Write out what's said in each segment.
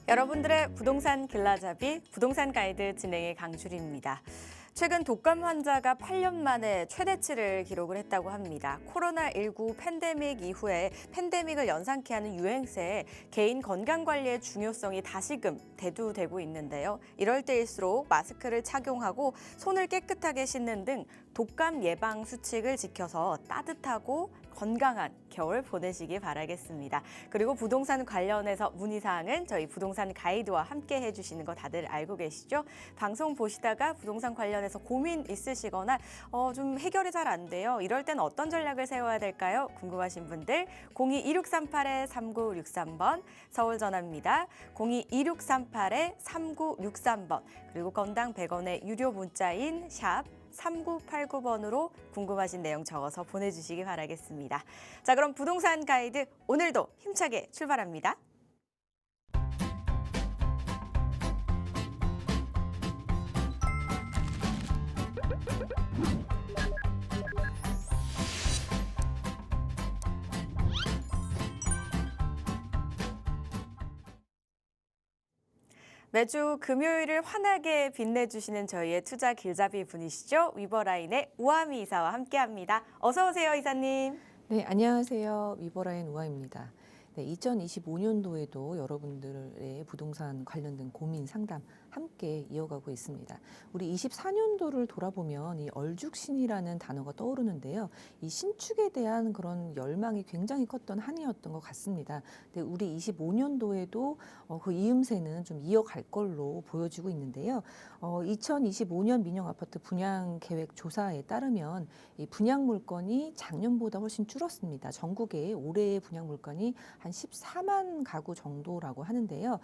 여러분들의 부동산 길라잡이 부동산 가이드 진행의 강주리입니다. 최근 독감 환자가 8년 만에 최대치를 기록을 했다고 합니다. 코로나19 팬데믹 이후에 팬데믹을 연상케 하는 유행세에 개인 건강관리의 중요성이 다시금 대두되고 있는데요. 이럴 때일수록 마스크를 착용하고 손을 깨끗하게 씻는 등 독감 예방 수칙을 지켜서 따뜻하고 건강한 겨울 보내시기 바라겠습니다. 그리고 부동산 관련해서 문의사항은 저희 부동산 가이드와 함께 해주시는 거 다들 알고 계시죠? 방송 보시다가 부동산 관련해서 고민 있으시거나 좀 해결이 잘 안 돼요. 이럴 땐 어떤 전략을 세워야 될까요? 궁금하신 분들 02-2638-3963번 서울 전화입니다. 02-2638-3963번 그리고 건당 100원의 유료 문자인 샵 3989번으로 궁금하신 내용 적어서 보내주시기 바라겠습니다. 자, 그럼 부동산 가이드 오늘도 힘차게 출발합니다. 매주 금요일을 환하게 빛내주시는 저희의 투자 길잡이 분이시죠. 위버라인의 우아미 이사와 함께합니다. 어서 오세요, 이사님. 네, 안녕하세요. 위버라인 우아입니다. 네, 2025년도에도 여러분들의 부동산 관련된 고민 상담 함께 이어가고 있습니다. 우리 24년도를 돌아보면 이 얼죽신이라는 단어가 떠오르는데요. 이 신축에 대한 그런 열망이 굉장히 컸던 한 해였던 것 같습니다. 근데 우리 25년도에도 그 이음새는 좀 이어갈 걸로 보여지고 있는데요. 2025년 민영 아파트 분양 계획 조사에 따르면 이 분양 물건이 작년보다 훨씬 줄었습니다. 전국에 올해의 분양 물건이 한 14만 가구 정도라고 하는데요.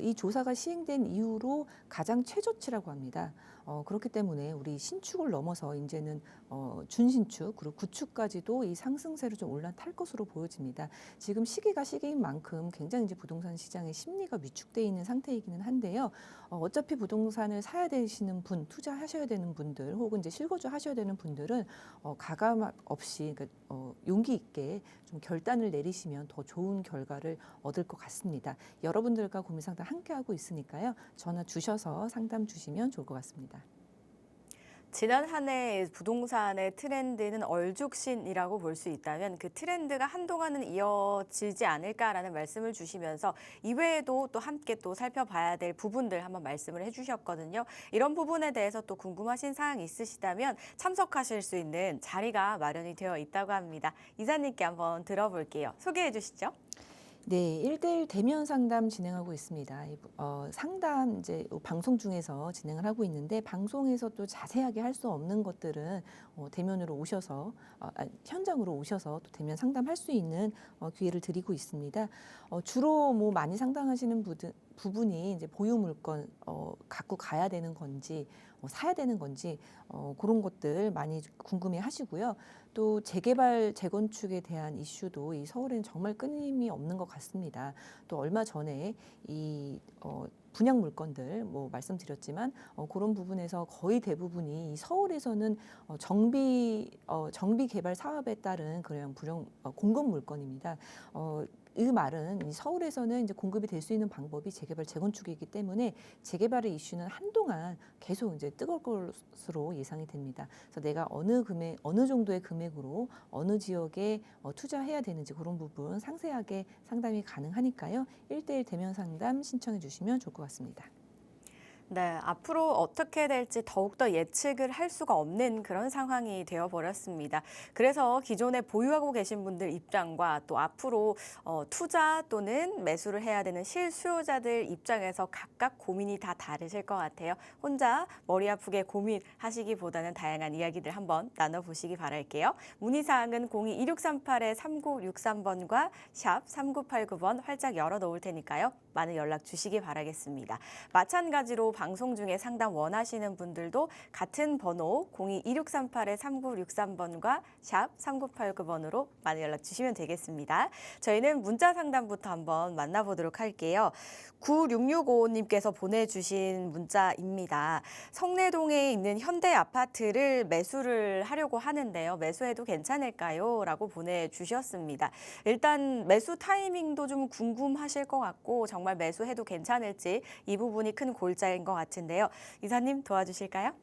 이 조사가 시행된 이후로 가장 최저치라고 합니다. 그렇기 때문에 우리 신축을 넘어서 이제는 준신축 그리고 구축까지도 이 상승세를 좀 올라탈 것으로 보여집니다. 지금 시기가 시기인 만큼 굉장히 이제 부동산 시장의 심리가 위축돼 있는 상태이기는 한데요. 어차피 부동산을 사야 되시는 분, 투자하셔야 되는 분들 혹은 이제 실거주 하셔야 되는 분들은 가감 없이 그러니까 용기 있게 좀 결단을 내리시면 더 좋은 결과를 얻을 것 같습니다. 여러분들과 고민 상담 함께 하고 있으니까요. 전화 주셔서 상담 주시면 좋을 것 같습니다. 지난 한 해 부동산의 트렌드는 얼죽신이라고 볼 수 있다면 그 트렌드가 한동안은 이어지지 않을까라는 말씀을 주시면서 이외에도 또 함께 또 살펴봐야 될 부분들 한번 말씀을 해주셨거든요. 이런 부분에 대해서 또 궁금하신 사항 있으시다면 참석하실 수 있는 자리가 마련이 되어 있다고 합니다. 이사님께 한번 들어볼게요. 소개해 주시죠. 네, 1대1 대면 상담 진행하고 있습니다. 상담 이제 방송 중에서 진행을 하고 있는데 방송에서 또 자세하게 할 수 없는 것들은 대면으로 오셔서 현장으로 오셔서 또 대면 상담할 수 있는 기회를 드리고 있습니다. 주로 뭐 많이 상담하시는 부분이 이제 보유 물건 갖고 가야 되는 건지 사야 되는 건지 그런 것들 많이 궁금해 하시고요. 또 재개발, 재건축에 대한 이슈도 이 서울에는 정말 끊임이 없는 것 같습니다. 또 얼마 전에 이 분양 물건들 뭐 말씀드렸지만 그런 부분에서 거의 대부분이 이 서울에서는 정비 개발 사업에 따른 그런 공급 물건입니다. 이 말은 이 서울에서는 이제 공급이 될 수 있는 방법이 재개발, 재건축이기 때문에 재개발의 이슈는 한동안 계속 이제 뜨거울 것으로 예상이 됩니다. 그래서 내가 어느 정도의 금액으로 어느 지역에 투자해야 되는지 그런 부분 상세하게 상담이 가능하니까요. 1대1 대면 상담 신청해 주시면 좋을 것 같습니다. 네, 앞으로 어떻게 될지 더욱더 예측을 할 수가 없는 그런 상황이 되어버렸습니다. 그래서 기존에 보유하고 계신 분들 입장과 또 앞으로 투자 또는 매수를 해야 되는 실수요자들 입장에서 각각 고민이 다 다르실 것 같아요. 혼자 머리 아프게 고민하시기보다는 다양한 이야기들 한번 나눠보시기 바랄게요. 문의사항은 02-2638-3963번과 샵 3989번 활짝 열어놓을 테니까요. 많은 연락 주시기 바라겠습니다. 마찬가지로 방송 중에 상담 원하시는 분들도 같은 번호 02-2638-3963번과 샵 3989번으로 많은 연락 주시면 되겠습니다. 저희는 문자 상담부터 한번 만나보도록 할게요. 9665님께서 보내주신 문자입니다. 성내동에 있는 현대 아파트를 매수를 하려고 하는데요. 매수해도 괜찮을까요? 라고 보내주셨습니다. 일단 매수 타이밍도 좀 궁금하실 것 같고 정말 정말 매수해도 괜찮을지 이 부분이 큰 골자인 것 같은데요. 이사님 도와주실까요?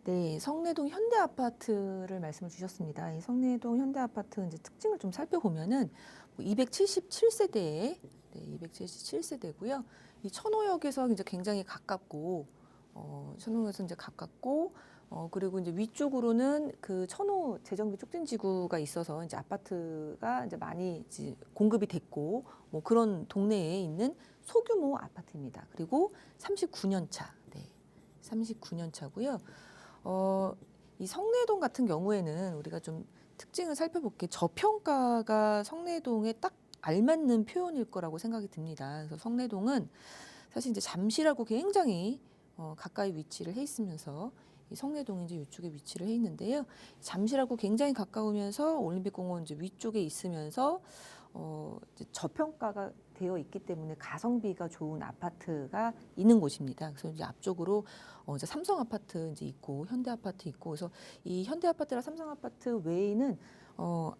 네, 성내동 현대아파트를 말씀을 주셨습니다. 이 성내동 현대아파트 이제 특징을 좀 살펴보면은 277세대에 277세대고요. 이 천호역에서 이제 굉장히 가깝고 천호역에서 이제 가깝고 그리고 이제 위쪽으로는 그 천호 재정비 촉진지구가 있어서 이제 아파트가 이제 많이 이제 공급이 됐고 뭐 그런 동네에 있는 소규모 아파트입니다. 그리고 39년 차, 39년 차고요. 이 성내동 같은 경우에는 우리가 좀 특징을 살펴볼게요. 저평가가 성내동에 딱 알맞는 표현일 거라고 생각이 듭니다. 그래서 성내동은 사실 이제 잠실하고 굉장히 가까이 위치를 해 있으면서 이 성내동이 이제 이쪽에 위치를 해 있는데요. 잠실하고 굉장히 가까우면서 올림픽공원 이제 위쪽에 있으면서 이제 저평가가 되어 있기 때문에 가성비가 좋은 아파트가 있는 곳입니다. 그래서 이제 앞쪽으로 이제 삼성 아파트 이제 있고 현대 아파트 있고 그래서 이 현대 아파트랑 삼성 아파트 외에는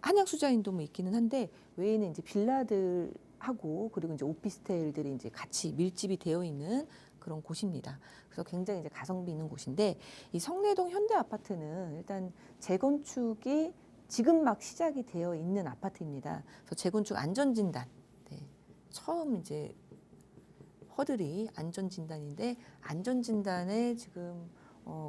한양 수자인도 뭐 있기는 한데 외에는 이제 빌라들하고 그리고 이제 오피스텔들이 이제 같이 밀집이 되어 있는 그런 곳입니다. 그래서 굉장히 이제 가성비 있는 곳인데 이 성내동 현대 아파트는 일단 재건축이 지금 막 시작이 되어 있는 아파트입니다. 그래서 재건축 안전진단 처음 이제 허들이 안전진단인데 안전진단에 지금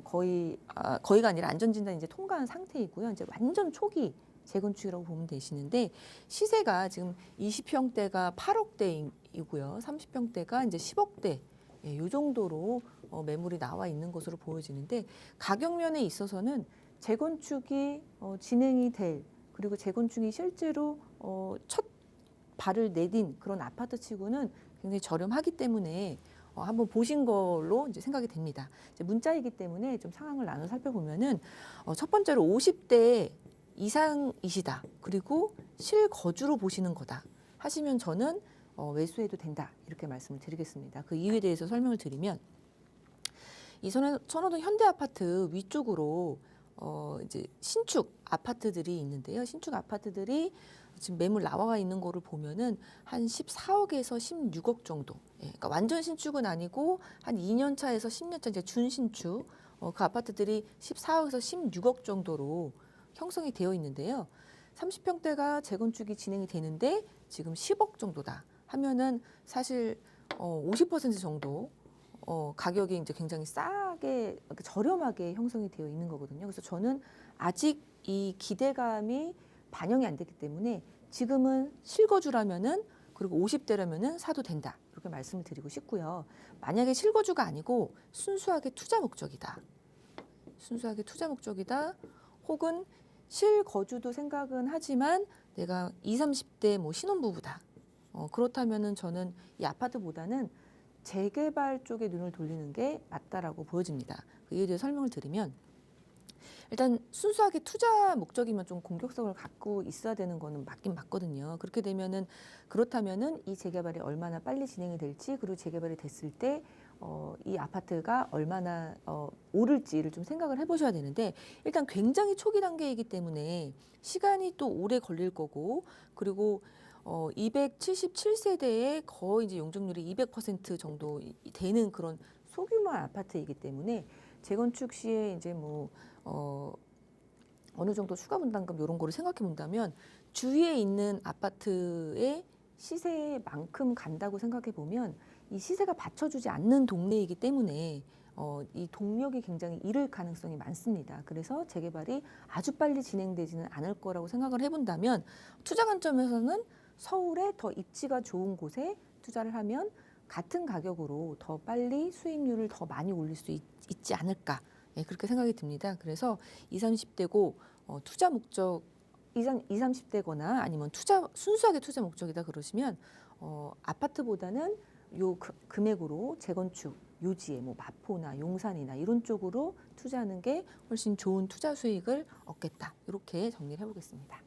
거의가 아니라 안전진단 이제 통과한 상태이고요. 이제 완전 초기 재건축이라고 보면 되시는데 시세가 지금 20평대가 8억대이고요. 30평대가 이제 10억대 이 정도로 매물이 나와 있는 것으로 보여지는데 가격 면에 있어서는 재건축이 진행이 될 그리고 재건축이 실제로 첫 발을 내딘 그런 아파트 치고는 굉장히 저렴하기 때문에 한번 보신 걸로 이제 생각이 됩니다. 이제 문자이기 때문에 좀 상황을 나눠 살펴보면은 첫 번째로 50대 이상이시다. 그리고 실거주로 보시는 거다. 하시면 저는 매수해도 된다. 이렇게 말씀을 드리겠습니다. 그 이유에 대해서 설명을 드리면 이 천호동 현대 아파트 위쪽으로 이제 신축 아파트들이 있는데요. 신축 아파트들이 지금 매물 나와 있는 거를 보면은 한 14억에서 16억 정도. 그러니까 완전 신축은 아니고 한 2년 차에서 10년 차 이제 준신축. 그 아파트들이 14억에서 16억 정도로 형성이 되어 있는데요. 30평대가 재건축이 진행이 되는데 지금 10억 정도다 하면은 사실 50% 정도 가격이 이제 굉장히 싸게 저렴하게 형성이 되어 있는 거거든요. 그래서 저는 아직 이 기대감이 반영이 안 됐기 때문에 지금은 실거주라면은 그리고 50대라면은 사도 된다. 이렇게 말씀을 드리고 싶고요. 만약에 실거주가 아니고 순수하게 투자 목적이다. 순수하게 투자 목적이다. 혹은 실거주도 생각은 하지만 내가 20, 30대 뭐 신혼부부다. 그렇다면은 저는 이 아파트보다는 재개발 쪽에 눈을 돌리는 게 맞다라고 보여집니다. 이에 대해 설명을 드리면 일단 순수하게 투자 목적이면 좀 공격성을 갖고 있어야 되는 거는 맞긴 맞거든요. 그렇게 되면은 그렇다면은 이 재개발이 얼마나 빨리 진행이 될지 그리고 재개발이 됐을 때 이 아파트가 얼마나 오를지를 좀 생각을 해보셔야 되는데 일단 굉장히 초기 단계이기 때문에 시간이 또 오래 걸릴 거고 그리고 277세대에 거의 이제 용적률이 200% 정도 되는 그런 소규모 아파트이기 때문에 재건축 시에 이제 뭐 어느 정도 추가 분담금 이런 거를 생각해 본다면 주위에 있는 아파트의 시세만큼 간다고 생각해 보면 이 시세가 받쳐주지 않는 동네이기 때문에 이 동력이 굉장히 잃을 가능성이 많습니다. 그래서 재개발이 아주 빨리 진행되지는 않을 거라고 생각을 해본다면 투자 관점에서는 서울에 더 입지가 좋은 곳에 투자를 하면 같은 가격으로 더 빨리 수익률을 더 많이 올릴 수 있지 않을까. 그렇게 생각이 듭니다. 그래서 20, 30대고 투자 목적 20, 30대거나 아니면 순수하게 투자 목적이다 그러시면 아파트보다는 요 금액으로 재건축 요지에 뭐 마포나 용산이나 이런 쪽으로 투자하는 게 훨씬 좋은 투자 수익을 얻겠다. 이렇게 정리를 해보겠습니다.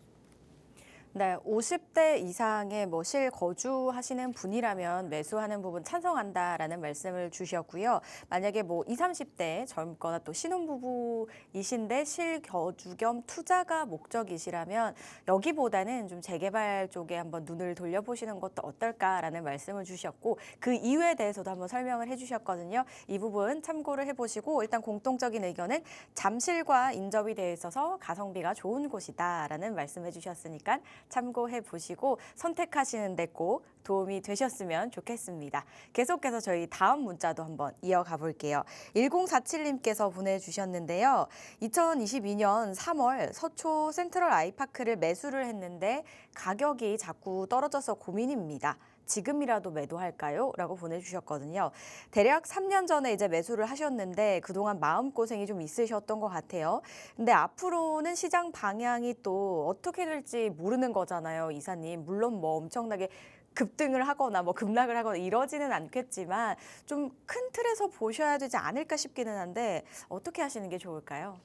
네, 50대 이상의 뭐 실거주하시는 분이라면 매수하는 부분 찬성한다라는 말씀을 주셨고요. 만약에 뭐 20, 30대 젊거나 또 신혼부부이신데 실거주 겸 투자가 목적이시라면 여기보다는 좀 재개발 쪽에 한번 눈을 돌려보시는 것도 어떨까라는 말씀을 주셨고 그 이유에 대해서도 한번 설명을 해주셨거든요. 이 부분 참고를 해보시고 일단 공통적인 의견은 잠실과 인접이 돼 있어서 가성비가 좋은 곳이다라는 말씀해 주셨으니까 참고해 보시고 선택하시는 데 꼭 도움이 되셨으면 좋겠습니다. 계속해서 저희 다음 문자도 한번 이어가 볼게요. 1047님께서 보내주셨는데요. 2022년 3월 서초 센트럴 아이파크를 매수를 했는데 가격이 자꾸 떨어져서 고민입니다. 지금이라도 매도할까요? 라고 보내주셨거든요. 대략 3년 전에 이제 매수를 하셨는데 그동안 마음고생이 좀 있으셨던 것 같아요. 근데 앞으로는 시장 방향이 또 어떻게 될지 모르는 거잖아요, 이사님. 물론 뭐 엄청나게 급등을 하거나 뭐 급락을 하거나 이러지는 않겠지만 좀 큰 틀에서 보셔야 되지 않을까 싶기는 한데 어떻게 하시는 게 좋을까요?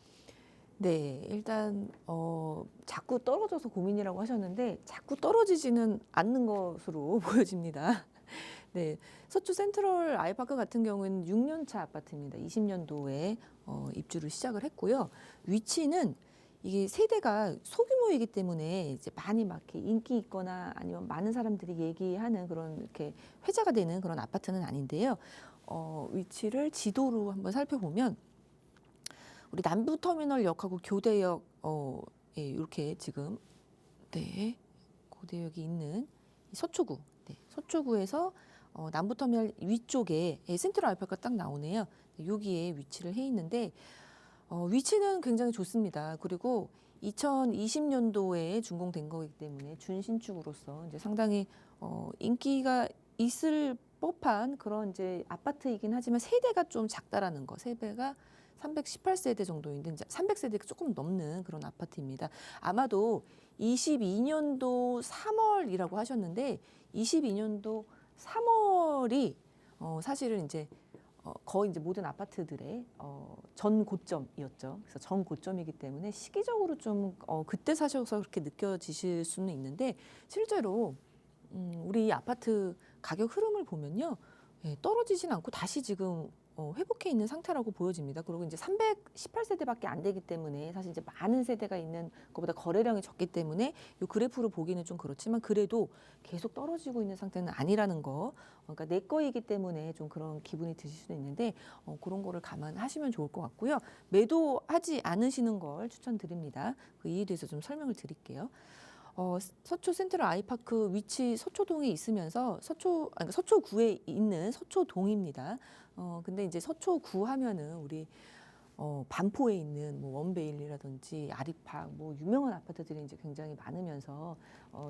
네, 일단 자꾸 떨어져서 고민이라고 하셨는데 자꾸 떨어지지는 않는 것으로 보여집니다. 네, 서초 센트럴 아이파크 같은 경우에는 6년차 아파트입니다. 20년도에 입주를 시작을 했고요. 위치는 이게 세대가 소규모이기 때문에 이제 많이 막 이렇게 인기 있거나 아니면 많은 사람들이 얘기하는 그런 이렇게 회자가 되는 그런 아파트는 아닌데요. 위치를 지도로 한번 살펴보면 우리 남부터미널역하고 교대역 예, 이렇게 지금 네, 교대역이 있는 서초구, 네, 서초구에서 남부터미널 위쪽에 예, 센트럴 아이파크가 딱 나오네요. 네, 여기에 위치를 해 있는데 위치는 굉장히 좋습니다. 그리고 2020년도에 준공된 거기 때문에 준신축으로서 이제 상당히 인기가 있을 법한 그런 이제 아파트이긴 하지만 세대가 좀 작다라는 거, 세대가 318세대 정도인데 이제 300세대가 조금 넘는 그런 아파트입니다. 아마도 22년도 3월이라고 하셨는데 22년도 3월이 사실은 이제 거의 이제 모든 아파트들의 전 고점이었죠. 그래서 전 고점이기 때문에 시기적으로 좀 그때 사셔서 그렇게 느껴지실 수는 있는데 실제로 우리 이 아파트 가격 흐름을 보면요, 예, 떨어지진 않고 다시 지금 회복해 있는 상태라고 보여집니다. 그리고 이제 318세대밖에 안 되기 때문에 사실 이제 많은 세대가 있는 것보다 거래량이 적기 때문에 이 그래프로 보기는 좀 그렇지만 그래도 계속 떨어지고 있는 상태는 아니라는 거. 그러니까 내 거이기 때문에 좀 그런 기분이 드실 수도 있는데 그런 거를 감안하시면 좋을 것 같고요. 매도하지 않으시는 걸 추천드립니다. 그 이유에 대해서 좀 설명을 드릴게요. 서초 센트럴 아이파크 위치 서초동에 있으면서 서초구에 있는 서초동입니다. 근데 이제 서초구 하면은 우리 반포에 있는 뭐 원베일리라든지 아리팍 뭐 유명한 아파트들이 이제 굉장히 많으면서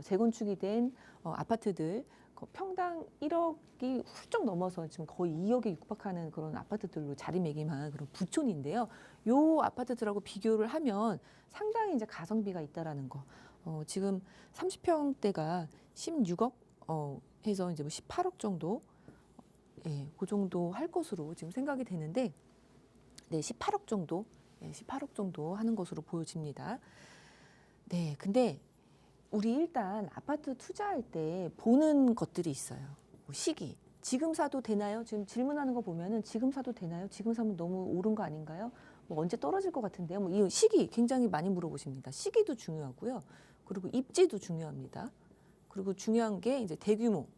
재건축이 된 아파트들 평당 1억이 훌쩍 넘어서 지금 거의 2억에 육박하는 그런 아파트들로 자리매김한 그런 부촌인데요. 요 아파트들하고 비교를 하면 상당히 이제 가성비가 있다라는 거. 지금 30평대가 16억 해서 이제 뭐 18억 정도, 예, 그 정도 할 것으로 지금 생각이 되는데, 네, 18억 정도, 예, 18억 정도 하는 것으로 보여집니다. 네, 근데 우리 일단 아파트 투자할 때 보는 것들이 있어요. 뭐 시기. 지금 사도 되나요? 지금 질문하는 거 보면은 지금 사도 되나요? 지금 사면 너무 오른 거 아닌가요? 뭐 언제 떨어질 것 같은데요? 뭐 이 시기 굉장히 많이 물어보십니다. 시기도 중요하고요. 그리고 입지도 중요합니다. 그리고 중요한 게 이제 대규모,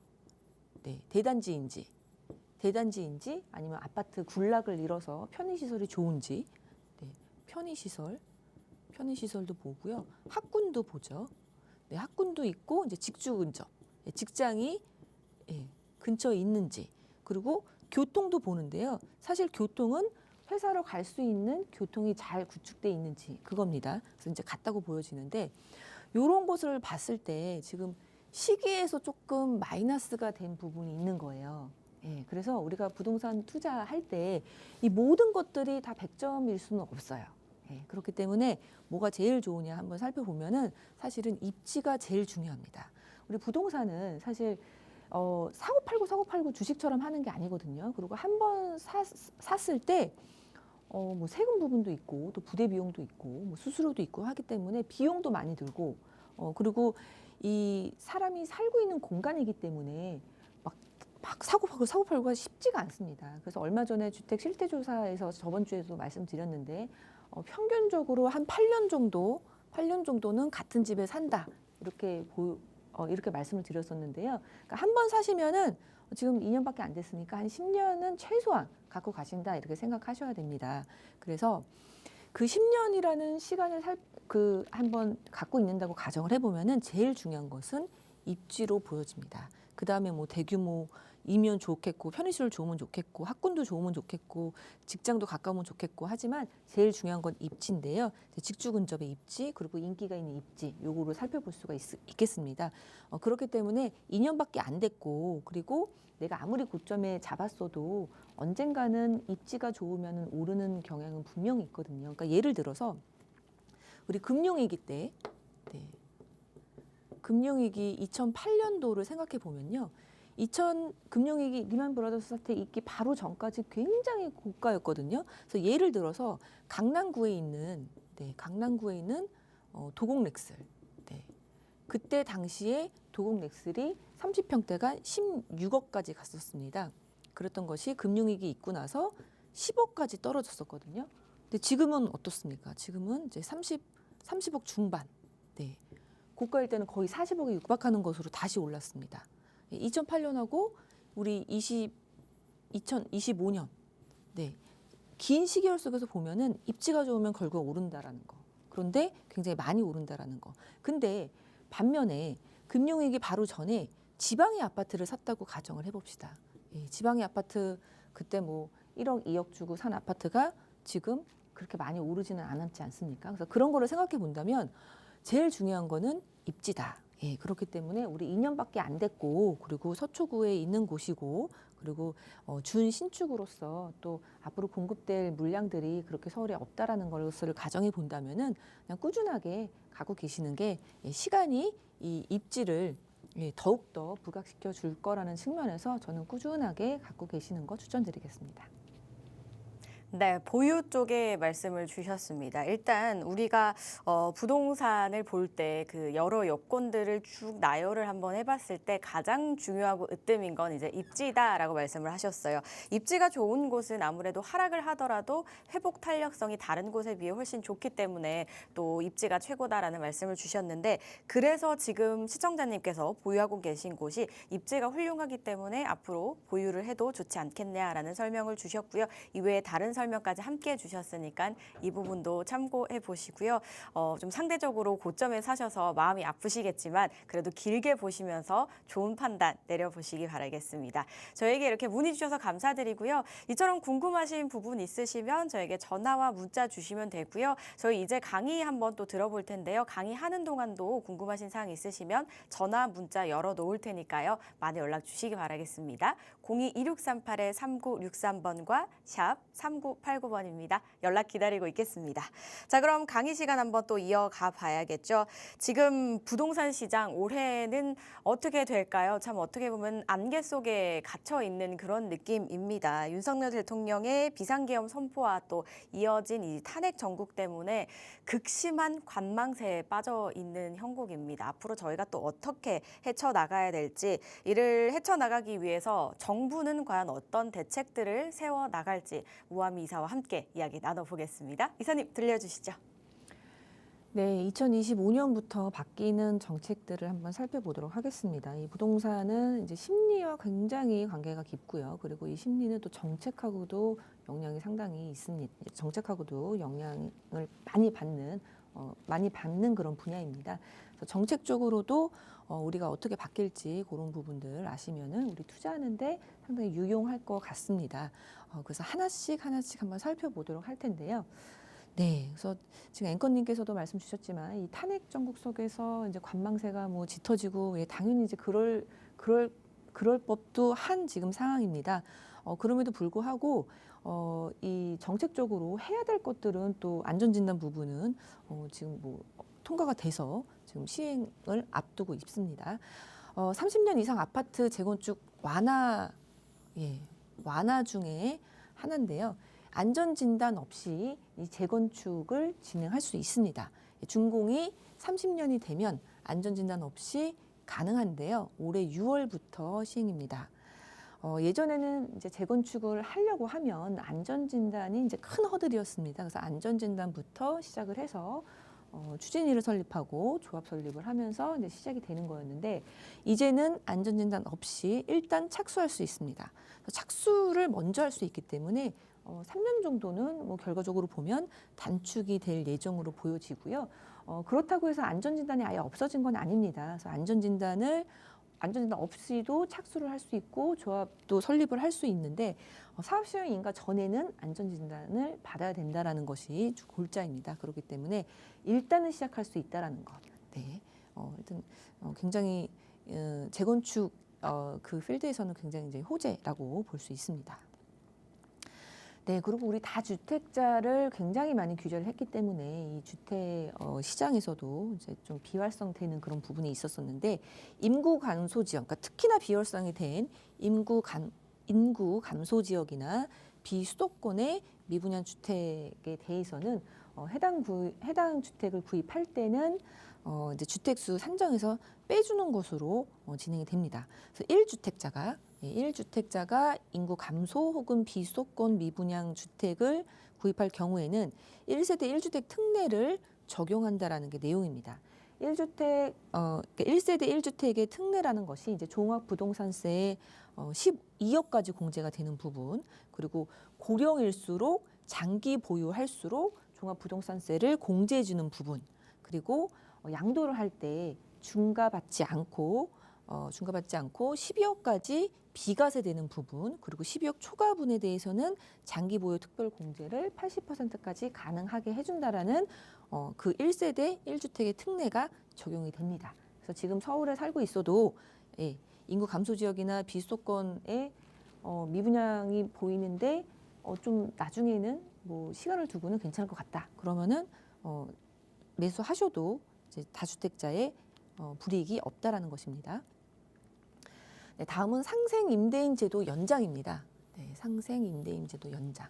네, 대단지인지 아니면 아파트 군락을 잃어서 편의시설이 좋은지, 네, 편의시설도 보고요. 학군도 보죠. 네, 학군도 있고 이제 직주 근접, 네, 직장이 예, 근처에 있는지, 그리고 교통도 보는데요. 사실 교통은 회사로 갈 수 있는 교통이 잘 구축돼 있는지 그겁니다. 그래서 이제 같다고 보여지는데 이런 것을 봤을 때 지금 시기에서 조금 마이너스가 된 부분이 있는 거예요. 예, 그래서 우리가 부동산 투자할 때 이 모든 것들이 다 100점일 수는 없어요. 예, 그렇기 때문에 뭐가 제일 좋으냐 한번 살펴보면은 사실은 입지가 제일 중요합니다. 우리 부동산은 사실 사고 팔고 주식처럼 하는 게 아니거든요. 그리고 한 번 샀을 때 뭐 세금 부분도 있고 또 부대 비용도 있고 뭐 수수료도 있고 하기 때문에 비용도 많이 들고 그리고 이 사람이 살고 있는 공간이기 때문에 막 사고 팔고가 쉽지가 않습니다. 그래서 얼마 전에 주택 실태 조사에서 저번 주에도 말씀드렸는데 평균적으로 한 8년 정도는 같은 집에 산다. 이렇게 말씀을 드렸었는데요. 그러니까 한 번 사시면은 지금 2년밖에 안 됐으니까 한 10년은 최소한 갖고 가신다 이렇게 생각하셔야 됩니다. 그래서 그 10년이라는 시간을 한번 갖고 있는다고 가정을 해보면은 제일 중요한 것은 입지로 보여집니다. 그 다음에 뭐 대규모이면 좋겠고 편의시설 좋으면 좋겠고 학군도 좋으면 좋겠고 직장도 가까우면 좋겠고 하지만 제일 중요한 건 입지인데요. 직주 근접의 입지 그리고 인기가 있는 입지 요거를 살펴볼 수가 있겠습니다. 그렇기 때문에 2년밖에 안 됐고 그리고 내가 아무리 고점에 잡았어도 언젠가는 입지가 좋으면 오르는 경향은 분명히 있거든요. 그러니까 예를 들어서 우리 금융위기 때 금융위기 2008년도를 생각해 보면요. 금융위기 리만 브라더스 사태 있기 바로 전까지 굉장히 고가였거든요. 그래서 예를 들어서 강남구에 있는 도곡렉슬. 그때 당시에 도곡렉슬이 30평대가 16억까지 갔었습니다. 그랬던 것이 금융위기 있고 나서 10억까지 떨어졌었거든요. 근데 지금은 어떻습니까? 지금은 이제 30억 중반. 고가일 때는 거의 40억에 육박하는 것으로 다시 올랐습니다. 2008년하고 우리 2025년 긴 시계열 속에서 보면은 입지가 좋으면 결국 오른다라는 거. 그런데 굉장히 많이 오른다라는 거. 근데 반면에 금융위기 바로 전에 지방의 아파트를 샀다고 가정을 해봅시다. 지방의 아파트 그때 뭐 1억, 2억 주고 산 아파트가 지금 그렇게 많이 오르지는 않았지 않습니까? 그래서 그런 거를 생각해 본다면 제일 중요한 거는 입지다. 그렇기 때문에 우리 2년밖에 안 됐고 그리고 서초구에 있는 곳이고 그리고 준신축으로서 또 앞으로 공급될 물량들이 그렇게 서울에 없다라는 것을 가정해 본다면은 그냥 꾸준하게 가고 계시는 게 시간이 이 입지를 더욱더 부각시켜 줄 거라는 측면에서 저는 꾸준하게 갖고 계시는 거 추천드리겠습니다. 네, 보유 쪽에 말씀을 주셨습니다. 일단 우리가 부동산을 볼 때 그 여러 여건들을 쭉 나열을 한번 해봤을 때 가장 중요하고 으뜸인 건 이제 입지다라고 말씀을 하셨어요. 입지가 좋은 곳은 아무래도 하락을 하더라도 회복 탄력성이 다른 곳에 비해 훨씬 좋기 때문에 또 입지가 최고다라는 말씀을 주셨는데 그래서 지금 시청자님께서 보유하고 계신 곳이 입지가 훌륭하기 때문에 앞으로 보유를 해도 좋지 않겠냐라는 설명을 주셨고요. 이외에 다른 설명까지 함께 해주셨으니까 이 부분도 참고해 보시고요. 좀 상대적으로 고점에 사셔서 마음이 아프시겠지만 그래도 길게 보시면서 좋은 판단 내려보시기 바라겠습니다. 저에게 이렇게 문의 주셔서 감사드리고요. 이처럼 궁금하신 부분 있으시면 저에게 전화와 문자 주시면 되고요. 저희 이제 강의 한번 또 들어볼 텐데요. 강의하는 동안도 궁금하신 사항 있으시면 전화, 문자 열어놓을 테니까요. 많이 연락 주시기 바라겠습니다. 02-2638-3963번과 샵 3989번입니다. 연락 기다리고 있겠습니다. 자, 그럼 강의 시간 한번 또 이어가 봐야겠죠. 지금 부동산 시장 올해는 어떻게 될까요? 참 어떻게 보면 안개 속에 갇혀 있는 그런 느낌입니다. 윤석열 대통령의 비상계엄 선포와 또 이어진 이 탄핵 정국 때문에 극심한 관망세에 빠져 있는 형국입니다. 앞으로 저희가 또 어떻게 헤쳐나가야 될지 이를 헤쳐나가기 위해서 정부는 과연 어떤 대책들을 세워나갈지 우아미 이사와 함께 이야기 나눠보겠습니다. 이사님 들려주시죠. 네, 2025년부터 바뀌는 정책들을 한번 살펴보도록 하겠습니다. 이 부동산은 이제 심리와 굉장히 관계가 깊고요. 그리고 이 심리는 또 정책하고도 영향이 상당히 있습니다. 정책하고도 영향을 많이 받는 그런 분야입니다. 그래서 정책적으로도 우리가 어떻게 바뀔지 그런 부분들 아시면은 우리 투자하는데 상당히 유용할 것 같습니다. 그래서 하나씩 한번 살펴보도록 할 텐데요. 네, 그래서 지금 앵커님께서도 말씀 주셨지만 이 탄핵 정국 속에서 이제 관망세가 뭐 짙어지고 당연히 이제 그럴 법도 한 지금 상황입니다. 그럼에도 불구하고 이 정책적으로 해야 될 것들은 또 안전진단 부분은 지금 뭐 통과가 돼서 지금 시행을 앞두고 있습니다. 30년 이상 아파트 재건축 완화 중에 하나인데요. 안전진단 없이 이 재건축을 진행할 수 있습니다. 준공이 30년이 되면 안전진단 없이 가능한데요. 올해 6월부터 시행입니다. 예전에는 이제 재건축을 하려고 하면 안전진단이 이제 큰 허들이었습니다. 그래서 안전진단부터 시작을 해서 추진위를 설립하고 조합 설립을 하면서 이제 시작이 되는 거였는데 이제는 안전진단 없이 일단 착수할 수 있습니다. 착수를 먼저 할 수 있기 때문에 3년 정도는 뭐 결과적으로 보면 단축이 될 예정으로 보여지고요. 그렇다고 해서 안전진단이 아예 없어진 건 아닙니다. 그래서 안전진단 없이도 착수를 할 수 있고 조합도 설립을 할 수 있는데 사업 시행 인가 전에는 안전진단을 받아야 된다라는 것이 골자입니다. 그렇기 때문에 일단은 시작할 수 있다라는 것. 네, 일단 굉장히 재건축 그 필드에서는 굉장히 이제 호재라고 볼 수 있습니다. 네, 그리고 우리 다주택자를 굉장히 많이 규제를 했기 때문에 이 주택 시장에서도 이제 좀 비활성되는 그런 부분이 있었었는데 인구 감소 지역, 그러니까 특히나 비활성이 된 인구 감소 지역이나 비수도권의 미분양 주택에 대해서는 해당 주택을 구입할 때는 이제 주택수 산정에서 빼주는 것으로 진행이 됩니다. 그래서 1주택자가 인구 감소 혹은 비수도권 미분양 주택을 구입할 경우에는 1세대 1주택 특례를 적용한다라는 게 내용입니다. 1세대 1주택의 특례라는 것이 이제 종합부동산세의 12억까지 공제가 되는 부분, 그리고 고령일수록 장기 보유할수록 종합부동산세를 공제해 주는 부분, 그리고 양도를 할 때 중과받지 않고 12억까지 비과세되는 부분, 그리고 12억 초과분에 대해서는 장기 보유 특별 공제를 80%까지 가능하게 해준다라는 그 1세대 1주택의 특례가 적용이 됩니다. 그래서 지금 서울에 살고 있어도 인구 감소 지역이나 비수도권에 미분양이 보이는데 좀 나중에는 뭐 시간을 두고는 괜찮을 것 같다. 그러면은 매수하셔도 이제 다주택자의 불이익이 없다라는 것입니다. 네, 다음은 상생임대인 제도 연장입니다. 네, 상생임대인 제도 연장.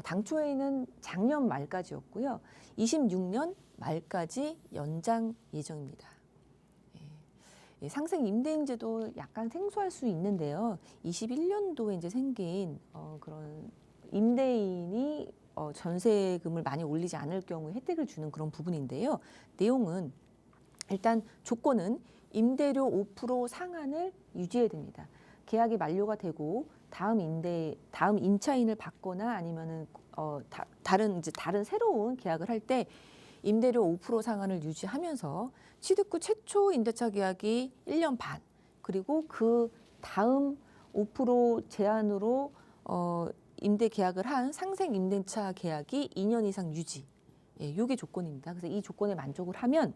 당초에는 작년 말까지였고요. 26년 말까지 연장 예정입니다. 상생임대인 제도 약간 생소할 수 있는데요. 21년도에 이제 생긴 그런 임대인이 전세금을 많이 올리지 않을 경우에 혜택을 주는 그런 부분인데요. 내용은 일단 조건은 임대료 5% 상한을 유지해야 됩니다. 계약이 만료가 되고 다음 임차인을 받거나 아니면은 다른 새로운 계약을 할 때 임대료 5% 상한을 유지하면서 취득 후 최초 임대차 계약이 1년 반, 그리고 그 다음 5% 제한으로 임대 계약을 한 상생 임대차 계약이 2년 이상 유지. 이게 조건입니다. 그래서 이 조건에 만족을 하면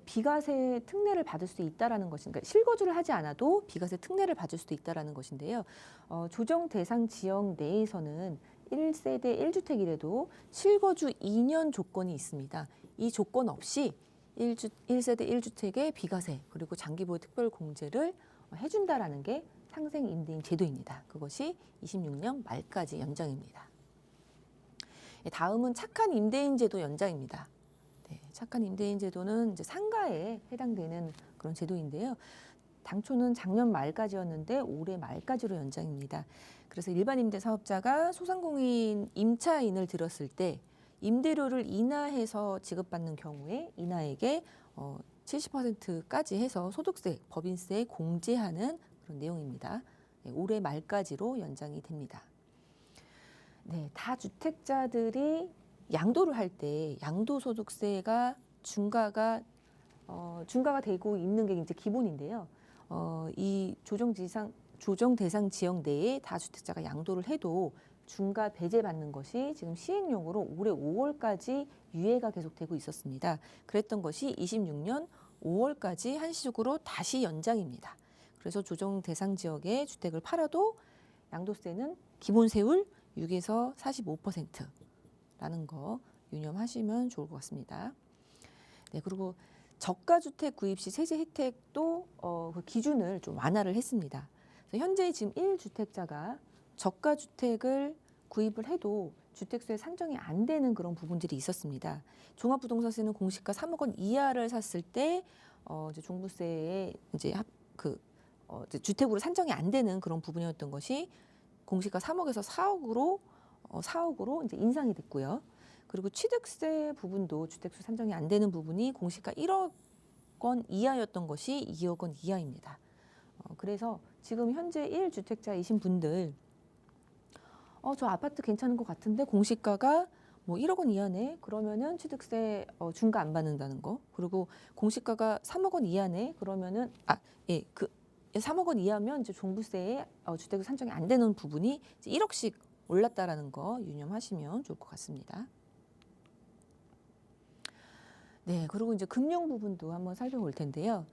비과세 특례를 받을 수 있다라는 것인가, 그러니까 실거주를 하지 않아도 비과세 특례를 받을 수도 있다라는 것인데요. 조정 대상 지역 내에서는 1세대 1주택이라도 실거주 2년 조건이 있습니다. 이 조건 없이 1세대 1주택의 비과세 그리고 장기보유 특별공제를 해준다라는 게 상생임대인 제도입니다. 그것이 26년 말까지 연장입니다. 다음은 착한 임대인 제도 연장입니다. 네, 착한 임대인 제도는 이제 상가에 해당되는 그런 제도인데요. 당초는 작년 말까지였는데 올해 말까지로 연장입니다. 그래서 일반 임대 사업자가 소상공인 임차인을 들었을 때 임대료를 인하해서 지급받는 경우에 인하액의 70%까지 해서 소득세, 법인세 공제하는 그런 내용입니다. 네, 올해 말까지로 연장이 됩니다. 네, 다주택자들이 양도를 할 때 양도소득세가 중과가 되고 있는 게 이제 기본인데요. 이 조정 대상 지역 내에 다주택자가 양도를 해도 중과 배제받는 것이 지금 시행령으로 올해 5월까지 유예가 계속되고 있었습니다. 그랬던 것이 26년 5월까지 한시적으로 다시 연장입니다. 그래서 조정 대상 지역의 주택을 팔아도 양도세는 기본 세율 6에서 45%라는 거 유념하시면 좋을 것 같습니다. 네, 그리고 저가주택 구입 시 세제 혜택도 그 기준을 좀 완화를 했습니다. 그래서 현재 지금 1주택자가 저가주택을 구입을 해도 주택수에 산정이 안 되는 그런 부분들이 있었습니다. 종합부동산세는 공시가 3억 원 이하를 샀을 때 이제 종부세에 이제 이제 주택으로 산정이 안 되는 그런 부분이었던 것이 공시가 3억에서 4억으로 이제 인상이 됐고요. 그리고 취득세 부분도 주택수 산정이 안 되는 부분이 공시가 1억 원 이하였던 것이 2억 원 이하입니다. 그래서 지금 현재 1주택자이신 분들 저 아파트 괜찮은 것 같은데 공시가가 뭐 1억 원 이하네. 그러면은 취득세 중과 안 받는다는 거. 그리고 공시가가 3억 원 이하네. 그러면은 3억 원 이하면 이제 종부세에 주택을 산정이 안 되는 부분이 이제 1억씩 올랐다라는 거 유념하시면 좋을 것 같습니다. 네, 그리고 이제 금융 부분도 한번 살펴볼 텐데요.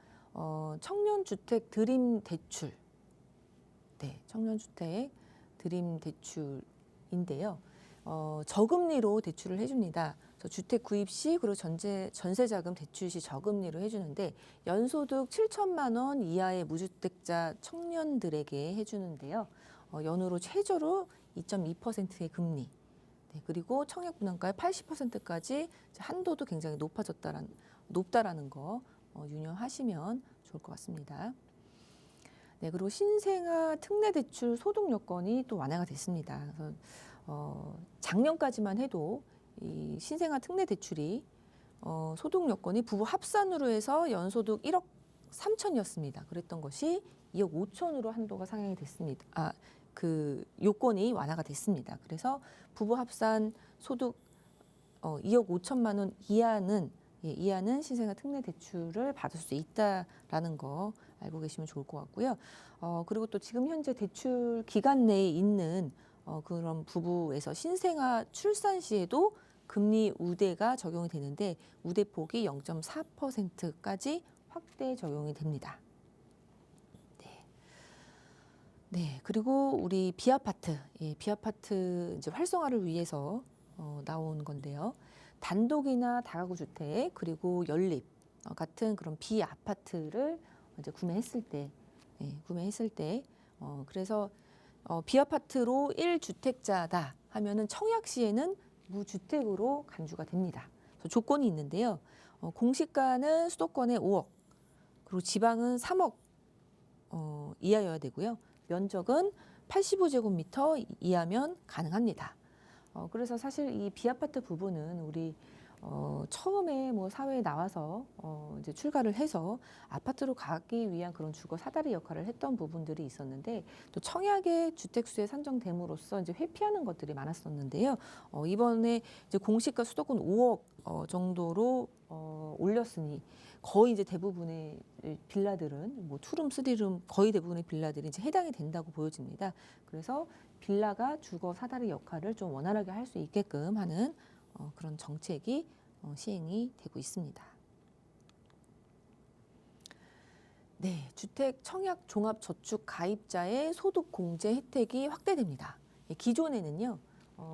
청년주택 드림 대출. 네, 청년주택 드림 대출인데요. 저금리로 대출을 해줍니다. 그래서 주택 구입 시 그리고 전세자금 대출 시 저금리로 해주는데 연소득 7천만 원 이하의 무주택자 청년들에게 해주는데요. 연으로 최저로 2.2%의 금리. 네, 그리고 청약 분양가의 80%까지 한도도 굉장히 높다라는 거 유념하시면 좋을 것 같습니다. 네, 그리고 신생아 특례 대출 소득 요건이 또 완화가 됐습니다. 그래서 작년까지만 해도 이 신생아 특례 대출이 소득 요건이 부부 합산으로 해서 연소득 1억 3천이었습니다. 그랬던 것이 2억 5천으로 한도가 상향이 됐습니다. 그 요건이 완화가 됐습니다. 그래서 부부 합산 소득 2억 5천만 원 이하는 신생아 특례 대출을 받을 수 있다라는 거 알고 계시면 좋을 것 같고요. 그리고 또 지금 현재 대출 기간 내에 있는 그런 부부에서 신생아 출산 시에도 금리 우대가 적용이 되는데 우대폭이 0.4%까지 확대 적용이 됩니다. 네, 그리고 우리 비아파트, 비아파트 이제 활성화를 위해서 나온 건데요. 단독이나 다가구 주택 그리고 연립 같은 그런 비아파트를 이제 구매했을 때, 그래서 비아파트로 1주택자다 하면은 청약 시에는 무주택으로 간주가 됩니다. 그래서 조건이 있는데요. 공시가는 수도권에 5억, 그리고 지방은 3억 이하여야 되고요. 면적은 85제곱미터 이하면 가능합니다. 그래서 사실 이 비아파트 부분은 우리 처음에 뭐 사회에 나와서 이제 출가를 해서 아파트로 가기 위한 그런 주거 사다리 역할을 했던 부분들이 있었는데 또 청약의 주택수에 산정됨으로써 이제 회피하는 것들이 많았었는데요. 이번에 이제 공시가 수도권 5억 정도로 올렸으니 거의 이제 대부분의 빌라들은 뭐 투룸, 쓰리룸 거의 대부분의 빌라들이 이제 해당이 된다고 보여집니다. 그래서 빌라가 주거 사다리 역할을 좀 원활하게 할 수 있게끔 하는 그런 정책이 시행이 되고 있습니다. 네, 주택 청약 종합 저축 가입자의 소득 공제 혜택이 확대됩니다. 기존에는요,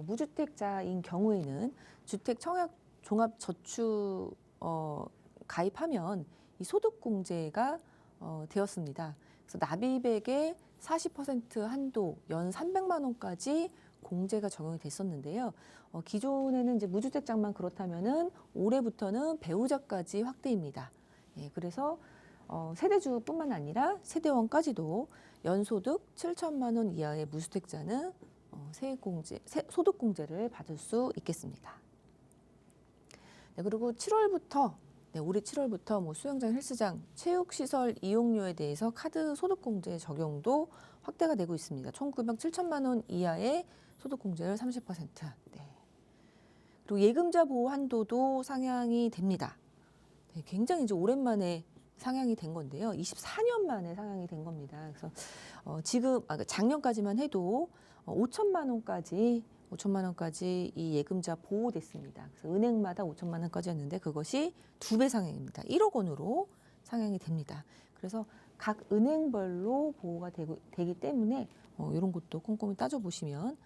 무주택자인 경우에는 주택 청약 종합 저축 가입하면 이 소득 공제가 되었습니다. 그래서 납입액의 40% 한도 연 300만 원까지 공제가 적용이 됐었는데요. 기존에는 이제 무주택자만 그렇다면은 올해부터는 배우자까지 확대입니다. 그래서 세대주뿐만 아니라 세대원까지도 연소득 7천만 원 이하의 무주택자는 소득 공제를 받을 수 있겠습니다. 네, 그리고 7월부터 올해 7월부터 뭐 수영장, 헬스장, 체육시설 이용료에 대해서 카드 소득공제 적용도 확대가 되고 있습니다. 총 금액 7천만 원 이하의 소득공제를 30%. 네. 그리고 예금자 보호 한도도 상향이 됩니다. 네, 굉장히 이제 오랜만에 상향이 된 건데요. 24년 만에 상향이 된 겁니다. 그래서 작년까지만 해도 5천만 원까지 이 예금자 보호됐습니다. 그래서 은행마다 5천만 원까지였는데 그것이 2배 상향입니다. 1억 원으로 상향이 됩니다. 그래서 각 은행별로 보호가 되기 때문에 이런 것도 꼼꼼히 따져보시면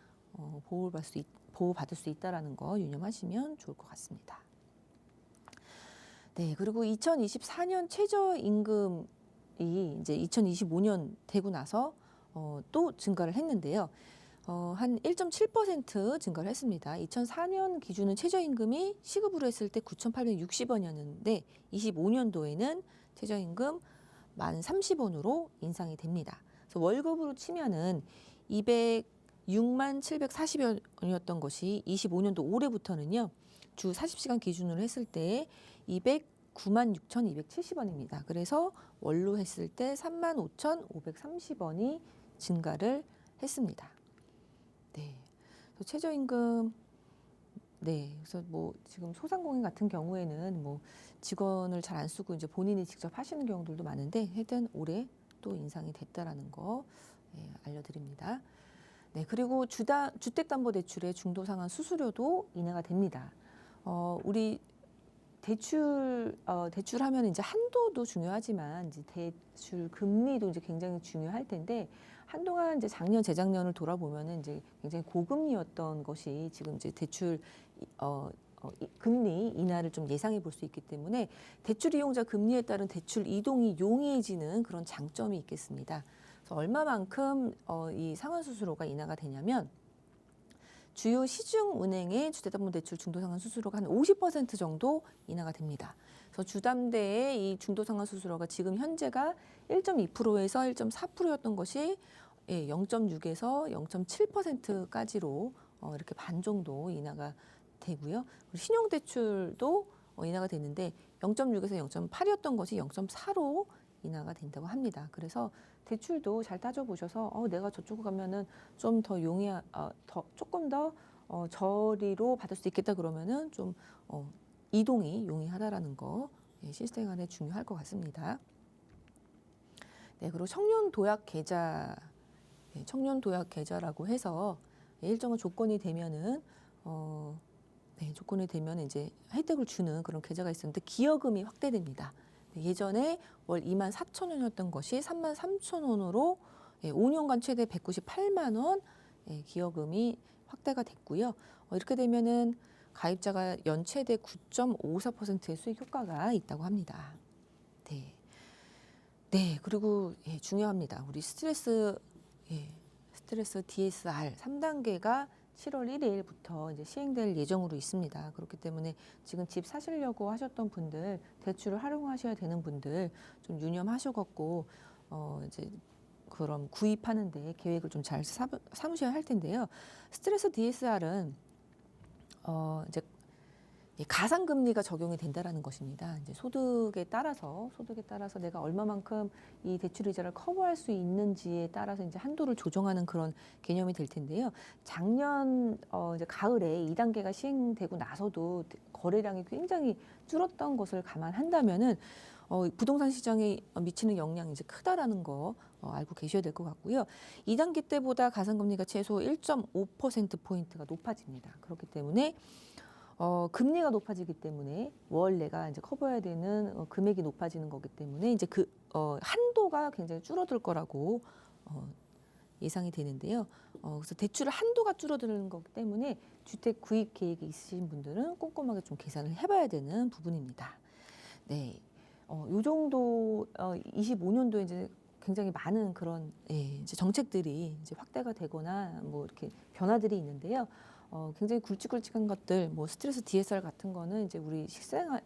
보호받을 수 있다는 거 유념하시면 좋을 것 같습니다. 네, 그리고 2024년 최저임금이 이제 2025년 되고 나서 또 증가를 했는데요. 한 1.7% 증가를 했습니다. 2004년 기준은 최저임금이 시급으로 했을 때 9,860원이었는데 25년도에는 최저임금 1,030원으로 인상이 됩니다. 그래서 월급으로 치면은 206만 740원이었던 것이 25년도 올해부터는요. 주 40시간 기준으로 했을 때 209만 6,270원입니다. 그래서 월로 했을 때 35,530원이 증가를 했습니다. 네. 그래서 최저임금 그래서 뭐 지금 소상공인 같은 경우에는 뭐 직원을 잘 안 쓰고 이제 본인이 직접 하시는 경우들도 많은데 하여튼 올해 또 인상이 됐다라는 거 알려드립니다. 네, 그리고 주택담보대출의 중도상환 수수료도 인하가 됩니다. 우리 대출하면 이제 한도도 중요하지만 이제 대출 금리도 이제 굉장히 중요할 텐데 한동안 이제 작년 재작년을 돌아보면은 이제 굉장히 고금리였던 것이 지금 이제 대출 금리 인하를 좀 예상해 볼 수 있기 때문에 대출 이용자 금리에 따른 대출 이동이 용이해지는 그런 장점이 있겠습니다. 그래서 얼마만큼 이 상환 수수료가 인하가 되냐면 주요 시중은행의 주택담보대출 중도상환 수수료가 한 50% 정도 인하가 됩니다. 그래서 주담대의 이 중도상환 수수료가 지금 현재가 1.2%에서 1.4%였던 것이 0.6에서 0.7%까지로 이렇게 반 정도 인하가 되고요. 신용대출도 인하가 됐는데 0.6에서 0.8이었던 것이 0.4로 인하가 된다고 합니다. 그래서 대출도 잘 따져보셔서 내가 저쪽으로 가면은 좀 더 조금 더 저리로 받을 수 있겠다 그러면은 좀 이동이 용이하다라는 거 실생활에 중요할 것 같습니다. 네, 그리고 청년 도약 계좌라고 해서 일정한 조건이 되면은 조건이 되면 이제 혜택을 주는 그런 계좌가 있었는데 기여금이 확대됩니다. 예전에 월 24,000원이었던 것이 33,000원으로 5년간 최대 198만 원 기여금이 확대가 됐고요. 이렇게 되면은 가입자가 연 최대 9.54%의 수익 효과가 있다고 합니다. 네, 그리고 중요합니다. 우리 스트레스 DSR 3단계가 7월 1일부터 이제 시행될 예정으로 있습니다. 그렇기 때문에 지금 집 사시려고 하셨던 분들, 대출을 활용하셔야 되는 분들 좀 유념하셔갖고 이제 그럼 구입하는데 계획을 좀 잘 삼으셔야 할 텐데요. 스트레스 DSR은 이제 가상금리가 적용이 된다라는 것입니다. 이제 소득에 따라서 내가 얼마만큼 이 대출 이자를 커버할 수 있는지에 따라서 이제 한도를 조정하는 그런 개념이 될 텐데요. 작년 이제 가을에 2단계가 시행되고 나서도 거래량이 굉장히 줄었던 것을 감안한다면은 부동산 시장에 미치는 영향이 이제 크다라는 거 알고 계셔야 될 것 같고요. 2단계 때보다 가상금리가 최소 1.5%포인트가 높아집니다. 그렇기 때문에 금리가 높아지기 때문에 월 내가 이제 커버해야 되는 금액이 높아지는 거기 때문에 이제 그 한도가 굉장히 줄어들 거라고 예상이 되는데요. 그래서 대출을 한도가 줄어드는 거기 때문에 주택 구입 계획이 있으신 분들은 꼼꼼하게 좀 계산을 해봐야 되는 부분입니다. 네, 요 정도 25년도에 이제 굉장히 많은 그런 이제 정책들이 이제 확대가 되거나 뭐 이렇게 변화들이 있는데요. 굉장히 굵직굵직한 것들, 뭐 스트레스 DSR 같은 거는 이제 우리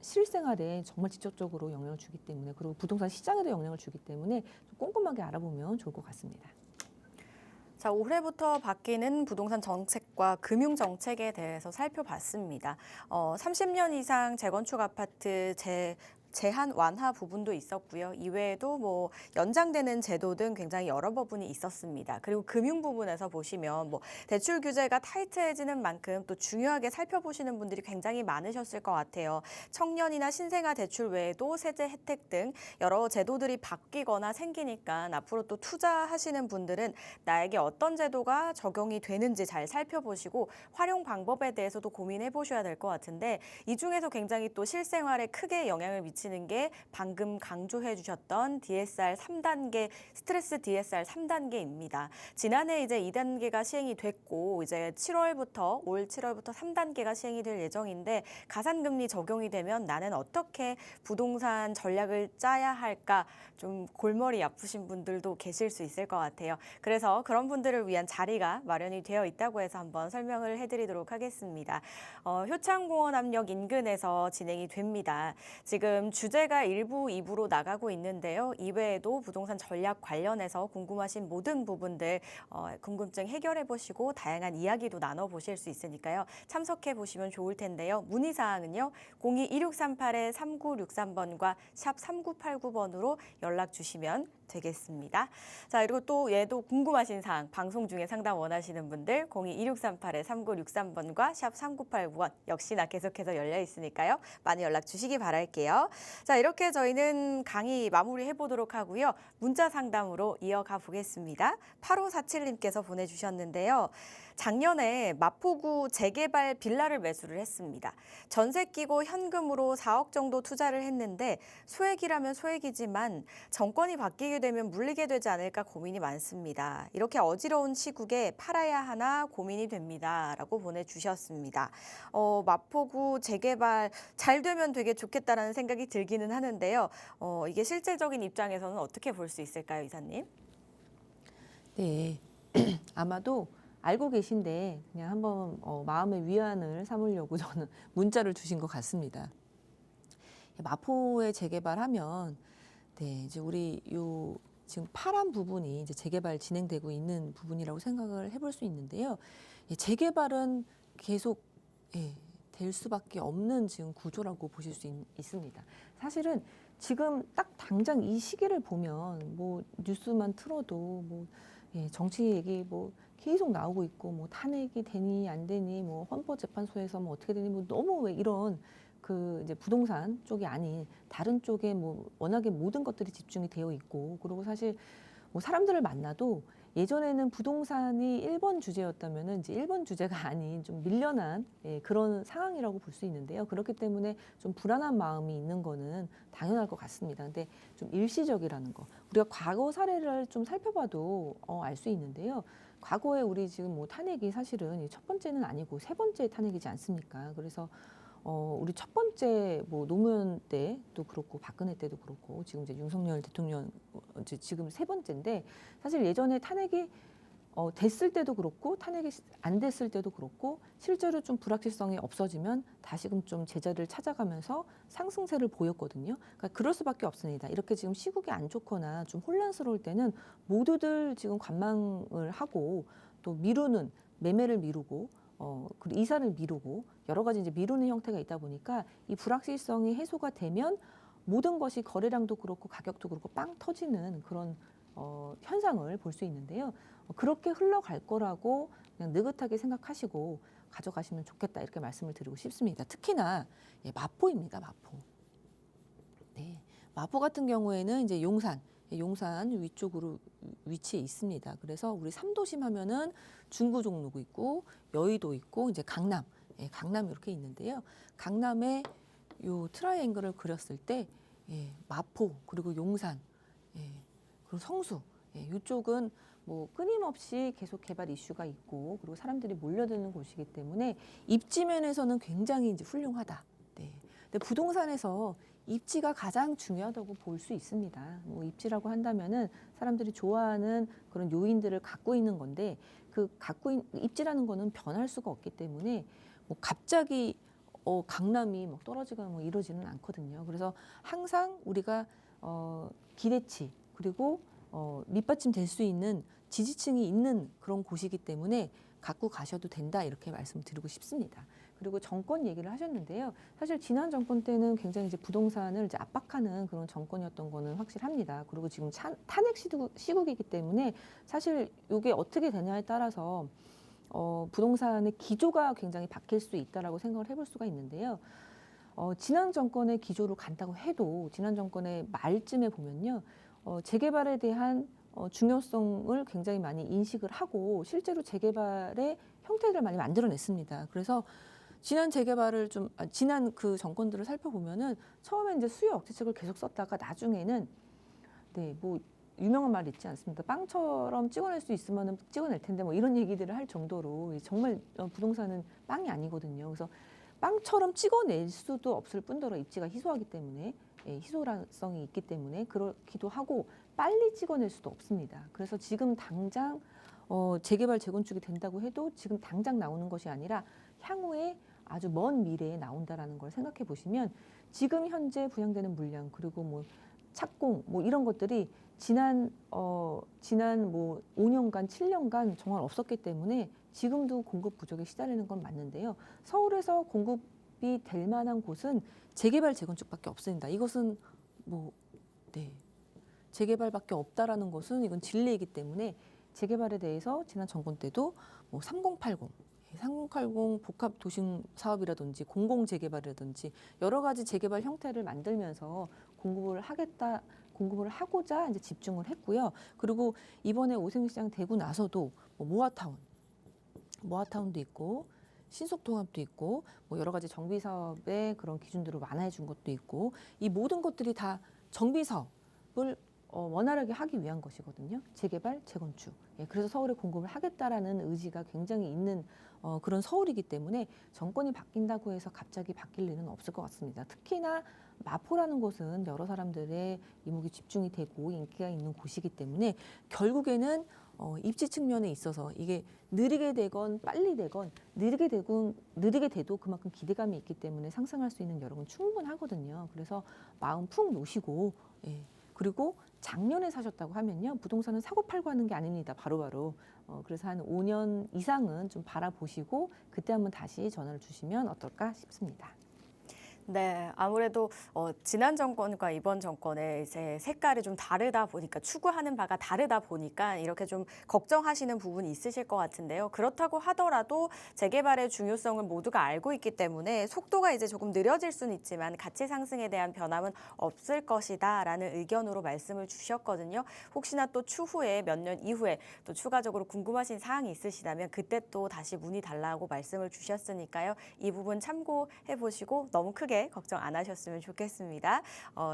실생활에 정말 직접적으로 영향을 주기 때문에 그리고 부동산 시장에도 영향을 주기 때문에 좀 꼼꼼하게 알아보면 좋을 것 같습니다. 자, 올해부터 바뀌는 부동산 정책과 금융 정책에 대해서 살펴봤습니다. 30년 이상 재건축 아파트 제한 완화 부분도 있었고요. 이외에도 뭐 연장되는 제도 등 굉장히 여러 부분이 있었습니다. 그리고 금융 부분에서 보시면 뭐 대출 규제가 타이트해지는 만큼 또 중요하게 살펴보시는 분들이 굉장히 많으셨을 것 같아요. 청년이나 신생아 대출 외에도 세제 혜택 등 여러 제도들이 바뀌거나 생기니까 앞으로 또 투자하시는 분들은 나에게 어떤 제도가 적용이 되는지 잘 살펴보시고 활용 방법에 대해서도 고민해 보셔야 될 것 같은데 이 중에서 굉장히 또 실생활에 크게 영향을 미치는 원하시는 게 방금 강조해 주셨던 DSR 3단계, 스트레스 DSR 3단계입니다. 지난해 이제 2단계가 시행이 됐고 이제 올 7월부터 3단계가 시행이 될 예정인데 가산금리 적용이 되면 나는 어떻게 부동산 전략을 짜야 할까 좀 골머리 아프신 분들도 계실 수 있을 것 같아요. 그래서 그런 분들을 위한 자리가 마련이 되어 있다고 해서 한번 설명을 해드리도록 하겠습니다. 효창공원 압력 인근에서 진행이 됩니다. 지금 주제가 1부, 2부로 나가고 있는데요. 이외에도 부동산 전략 관련해서 궁금하신 모든 부분들 궁금증 해결해 보시고 다양한 이야기도 나눠보실 수 있으니까요. 참석해 보시면 좋을 텐데요. 문의사항은요. 02-2638-3963번과 샵 3989번으로 연락 주시면 되겠습니다. 자, 그리고 또 얘도 궁금하신 사항, 방송 중에 상담 원하시는 분들 02-2638-3963번과 샵 3989번 역시나 계속해서 열려 있으니까요. 많이 연락 주시기 바랄게요. 자, 이렇게 저희는 강의 마무리해 보도록 하고요. 문자 상담으로 이어가 보겠습니다. 8547님께서 보내주셨는데요. 작년에 마포구 재개발 빌라를 매수를 했습니다. 전세 끼고 현금으로 4억 정도 투자를 했는데 소액이라면 소액이지만 정권이 바뀌게 되면 물리게 되지 않을까 고민이 많습니다. 이렇게 어지러운 시국에 팔아야 하나 고민이 됩니다. 라고 보내주셨습니다. 마포구 재개발 잘 되면 되게 좋겠다라는 생각이 들기는 하는데요. 이게 실질적인 입장에서는 어떻게 볼 수 있을까요, 이사님? 네, 아마도 알고 계신데 그냥 한번 마음의 위안을 삼으려고 저는 문자를 주신 것 같습니다. 마포에 재개발하면 네, 이제 우리 요 지금 파란 부분이 이제 재개발 진행되고 있는 부분이라고 생각을 해볼 수 있는데요. 재개발은 계속 될 수밖에 없는 지금 구조라고 보실 수 있습니다. 사실은 지금 딱 당장 이 시기를 보면 뭐 뉴스만 틀어도 뭐 정치 얘기 뭐 계속 나오고 있고 뭐 탄핵이 되니 안 되니 뭐 헌법재판소에서 뭐 어떻게 되니 뭐 너무 왜 이런 그 이제 부동산 쪽이 아닌 다른 쪽에 뭐 워낙에 모든 것들이 집중이 되어 있고 그리고 사실 뭐 사람들을 만나도 예전에는 부동산이 1번 주제였다면은 이제 1번 주제가 아닌 좀 밀려난 그런 상황이라고 볼 수 있는데요. 그렇기 때문에 좀 불안한 마음이 있는 거는 당연할 것 같습니다. 근데 좀 일시적이라는 거. 우리가 과거 사례를 좀 살펴봐도 알 수 있는데요. 과거에 우리 지금 뭐 탄핵이 사실은 첫 번째는 아니고 세 번째 탄핵이지 않습니까? 그래서 우리 첫 번째 뭐 노무현 때도 그렇고 박근혜 때도 그렇고 지금 이제 윤석열 대통령 이제 지금 세 번째인데 사실 예전에 탄핵이 됐을 때도 그렇고 탄핵이 안 됐을 때도 그렇고 실제로 좀 불확실성이 없어지면 다시금 좀 제자리를 찾아가면서 상승세를 보였거든요. 그러니까 그럴 수밖에 없습니다. 이렇게 지금 시국이 안 좋거나 좀 혼란스러울 때는 모두들 지금 관망을 하고 또 미루는 매매를 미루고 그리고 이사를 미루고 여러 가지 이제 미루는 형태가 있다 보니까 이 불확실성이 해소가 되면 모든 것이 거래량도 그렇고 가격도 그렇고 빵 터지는 그런 현상을 볼 수 있는데요. 그렇게 흘러갈 거라고 그냥 느긋하게 생각하시고 가져가시면 좋겠다 이렇게 말씀을 드리고 싶습니다. 특히나 마포입니다. 마포. 네, 마포 같은 경우에는 이제 용산 위쪽으로 위치해 있습니다. 그래서 우리 3도심 하면은 중구 종로구 있고 여의도 있고 이제 강남 이렇게 있는데요. 강남에 요 트라이앵글을 그렸을 때 마포 그리고 용산 그리고 성수 이쪽은 뭐 끊임없이 계속 개발 이슈가 있고 그리고 사람들이 몰려드는 곳이기 때문에 입지 면에서는 굉장히 이제 훌륭하다. 네. 근데 부동산에서 입지가 가장 중요하다고 볼 수 있습니다. 뭐 입지라고 한다면은 사람들이 좋아하는 그런 요인들을 갖고 있는 건데 그 입지라는 거는 변할 수가 없기 때문에 뭐 갑자기 강남이 막 떨어지거나 뭐 이러지는 않거든요. 그래서 항상 우리가 기대치 그리고 밑받침 될 수 있는 지지층이 있는 그런 곳이기 때문에 갖고 가셔도 된다 이렇게 말씀드리고 싶습니다. 그리고 정권 얘기를 하셨는데요. 사실 지난 정권 때는 굉장히 이제 부동산을 이제 압박하는 그런 정권이었던 거는 확실합니다. 그리고 지금 탄핵 시국이기 때문에 사실 이게 어떻게 되냐에 따라서 부동산의 기조가 굉장히 바뀔 수 있다라고 생각을 해볼 수가 있는데요. 지난 정권의 기조로 간다고 해도 지난 정권의 말쯤에 보면요. 재개발에 대한 중요성을 굉장히 많이 인식을 하고 실제로 재개발의 형태들을 많이 만들어냈습니다. 그래서 지난 재개발을 지난 그 정권들을 살펴보면은 처음에 이제 수요 억제책을 계속 썼다가 나중에는 네, 뭐 유명한 말 있지 않습니까? 빵처럼 찍어낼 수 있으면은 찍어낼 텐데 뭐 이런 얘기들을 할 정도로 정말 부동산은 빵이 아니거든요. 그래서 빵처럼 찍어낼 수도 없을 뿐더러 입지가 희소하기 때문에 희소성이 있기 때문에 그렇기도 하고 빨리 찍어낼 수도 없습니다. 그래서 지금 당장 재개발 재건축이 된다고 해도 지금 당장 나오는 것이 아니라 향후에 아주 먼 미래에 나온다라는 걸 생각해 보시면 지금 현재 분양되는 물량 그리고 뭐 착공 뭐 이런 것들이 지난 뭐 5년간 7년간 정말 없었기 때문에 지금도 공급 부족에 시달리는 건 맞는데요. 서울에서 공급이 될 만한 곳은 재개발 재건축밖에 없습니다. 이것은 재개발밖에 없다라는 것은 이건 진리이기 때문에 재개발에 대해서 지난 정권 때도 뭐 3080 복합 도심 사업이라든지 공공 재개발이라든지 여러 가지 재개발 형태를 만들면서 공급을 하고자 이제 집중을 했고요. 그리고 이번에 오세훈시장 되고 나서도 뭐 모아타운도 있고 신속통합도 있고 뭐 여러 가지 정비 사업의 그런 기준들을 완화해 준 것도 있고 이 모든 것들이 다 정비 사업을 원활하게 하기 위한 것이거든요. 재개발, 재건축. 그래서 서울에 공급을 하겠다라는 의지가 굉장히 있는 그런 서울이기 때문에 정권이 바뀐다고 해서 갑자기 바뀔 일은 없을 것 같습니다. 특히나 마포라는 곳은 여러 사람들의 이목이 집중이 되고 인기가 있는 곳이기 때문에 결국에는 입지 측면에 있어서 이게 느리게 되건 빨리 되건 느리게 돼도 그만큼 기대감이 있기 때문에 상승할 수 있는 여력은 충분하거든요. 그래서 마음 푹 놓으시고 그리고 작년에 사셨다고 하면요. 부동산은 사고 팔고 하는 게 아닙니다. 바로바로. 그래서 한 5년 이상은 좀 바라보시고 그때 한번 다시 전화를 주시면 어떨까 싶습니다. 네, 아무래도 지난 정권과 이번 정권의 이제 색깔이 좀 다르다 보니까 추구하는 바가 다르다 보니까 이렇게 좀 걱정하시는 부분이 있으실 것 같은데요. 그렇다고 하더라도 재개발의 중요성을 모두가 알고 있기 때문에 속도가 이제 조금 느려질 수는 있지만 가치 상승에 대한 변함은 없을 것이다라는 의견으로 말씀을 주셨거든요. 혹시나 또 추후에 몇 년 이후에 또 추가적으로 궁금하신 사항이 있으시다면 그때 또 다시 문의 달라고 말씀을 주셨으니까요. 이 부분 참고해 보시고 너무 크게 걱정 안 하셨으면 좋겠습니다.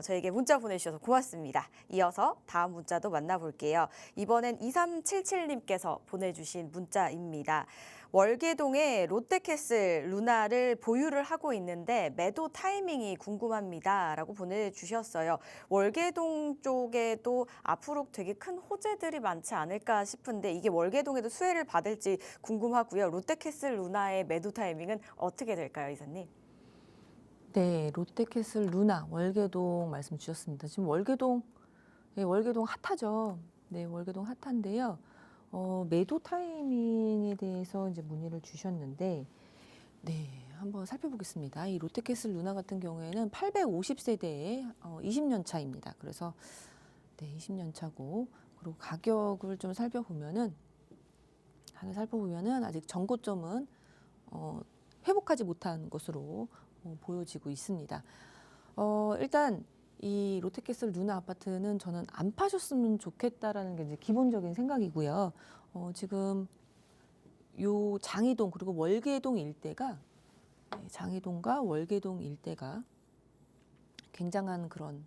저에게 문자 보내주셔서 고맙습니다. 이어서 다음 문자도 만나볼게요. 이번엔 2377님께서 보내주신 문자입니다. 월계동에 롯데캐슬 루나를 보유를 하고 있는데 매도 타이밍이 궁금합니다. 라고 보내주셨어요. 월계동 쪽에도 앞으로 되게 큰 호재들이 많지 않을까 싶은데 이게 월계동에도 수혜를 받을지 궁금하고요. 롯데캐슬 루나의 매도 타이밍은 어떻게 될까요, 이사님? 네, 롯데캐슬 루나 월계동 말씀 주셨습니다. 지금 월계동 핫하죠. 네, 월계동 핫한데요. 매도 타이밍에 대해서 이제 문의를 주셨는데, 네, 한번 살펴보겠습니다. 이 롯데캐슬 루나 같은 경우에는 850세대의 20년 차입니다. 그래서 네, 20년 차고 그리고 가격을 좀 살펴보면은 아직 정고점은 회복하지 못한 것으로 보여지고 있습니다. 일단 이 롯데캐슬 루나 아파트는 저는 안 파셨으면 좋겠다라는 게 이제 기본적인 생각이고요. 지금 요 장이동 그리고 월계동 일대가 장이동과 월계동 일대가 굉장한 그런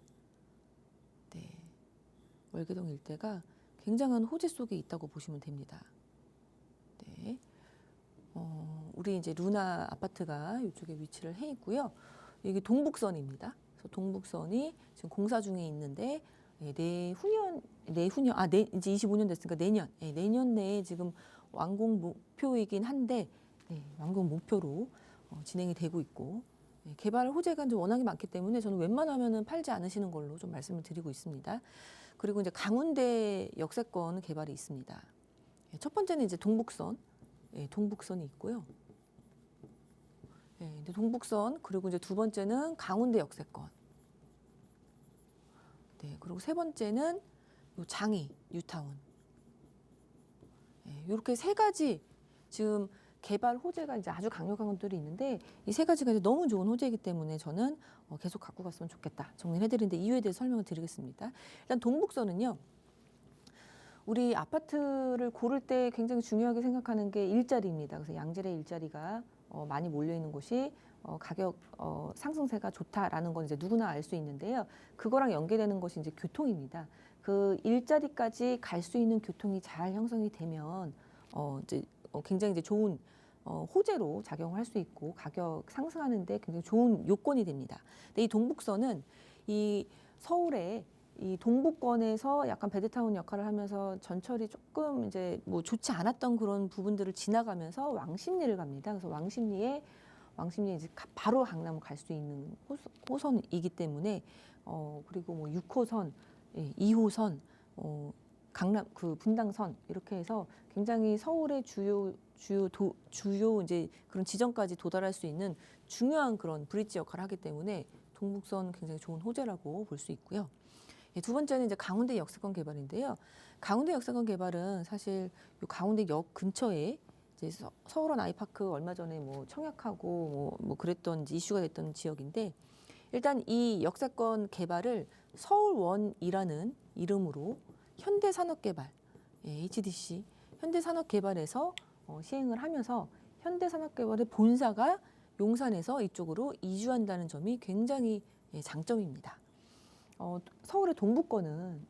월계동 일대가 굉장한 호재 속에 있다고 보시면 됩니다. 네. 우리 이제 루나 아파트가 이쪽에 위치를 해 있고요. 이게 동북선입니다. 그래서 동북선이 지금 공사 중에 있는데 이제 25년 됐으니까 내년 내에 지금 완공 목표이긴 한데 완공 목표로 진행이 되고 있고 개발 호재가 이제 워낙에 많기 때문에 저는 웬만하면은 팔지 않으시는 걸로 좀 말씀을 드리고 있습니다. 그리고 이제 강운대 역세권 개발이 있습니다. 첫 번째는 이제 동북선이 있고요. 동북선 그리고 이제 두 번째는 강운대 역세권. 그리고 세 번째는 장이 뉴타운. 이렇게 세 가지 지금 개발 호재가 이제 아주 강력한 것들이 있는데 이 세 가지가 이제 너무 좋은 호재이기 때문에 저는 계속 갖고 갔으면 좋겠다 정리를 해드리는데 이유에 대해서 설명을 드리겠습니다. 일단 동북선은요. 우리 아파트를 고를 때 굉장히 중요하게 생각하는 게 일자리입니다. 그래서 양질의 일자리가 많이 몰려 있는 곳이 가격 상승세가 좋다라는 건 이제 누구나 알 수 있는데요. 그거랑 연계되는 것이 이제 교통입니다. 그 일자리까지 갈 수 있는 교통이 잘 형성이 되면 이제 굉장히 이제 좋은 호재로 작용할 수 있고 가격 상승하는데 굉장히 좋은 요건이 됩니다. 근데 이 동북선은 이 서울의 이 동부권에서 약간 베드타운 역할을 하면서 전철이 조금 이제 뭐 좋지 않았던 그런 부분들을 지나가면서 왕십리를 갑니다. 그래서 왕십리에 이제 바로 강남을 갈 수 있는 호선이기 때문에 그리고 뭐 6호선, 2호선, 강남 그 분당선 이렇게 해서 굉장히 서울의 주요 이제 그런 지점까지 도달할 수 있는 중요한 그런 브릿지 역할을 하기 때문에 동북선 굉장히 좋은 호재라고 볼 수 있고요. 두 번째는 이제 강운대 역세권 개발인데요. 강운대 역세권 개발은 사실 요 강운대역 근처에 이제 서울원 아이파크 얼마 전에 뭐 청약하고 뭐 그랬던 이슈가 됐던 지역인데 일단 이 역세권 개발을 서울원이라는 이름으로 현대산업개발, HDC 현대산업개발에서 시행을 하면서 현대산업개발의 본사가 용산에서 이쪽으로 이주한다는 점이 굉장히 장점입니다. 서울의 동부권은